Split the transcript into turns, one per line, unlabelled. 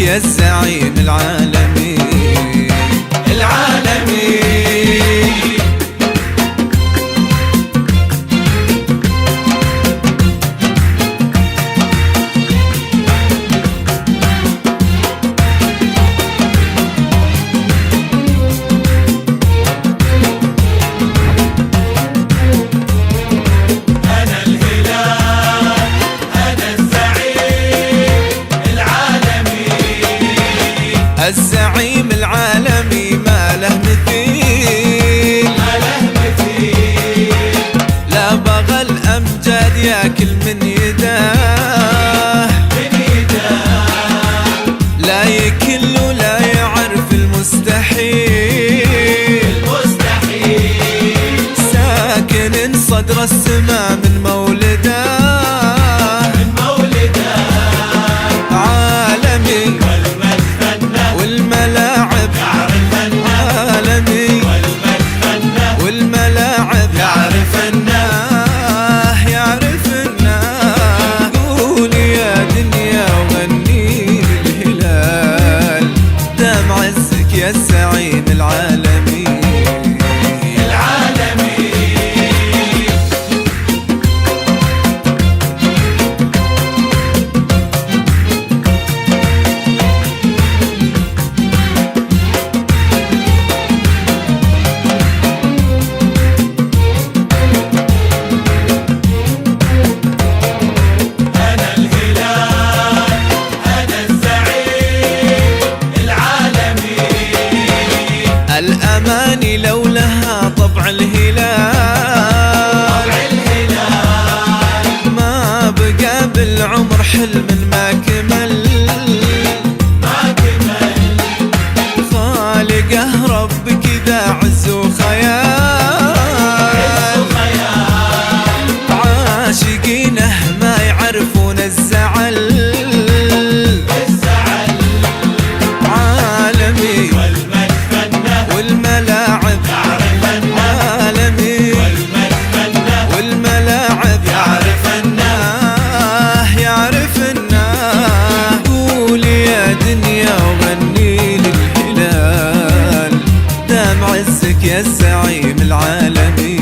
يا الزعيم العالمي العالمي. الزعيم العالمي ما له مثيل، لا بغى الأمجاد ياكل من يداه، لا يكل ولا يعرف المستحيل، ساكن صدر السماء من مولده، عالمي والملاعب عالمي، والملاعب يعرفناه يعرفناه. قول يا دنيا وغني للهلال، دام عزك يا الزعيم العالمي العالمي. الأماني لو لها طبع الهلال، ما بقى بالعمر حلم ما كمل، خالقه رب كذا عز وخيال، عاشقينه ما يعرفون الزعل، عالمي والملاعب عالمي، والملاعب يعرفناه يعرفناه. قول يا دنيا وغني للهلال، دام عزك يا الزعيم العالمي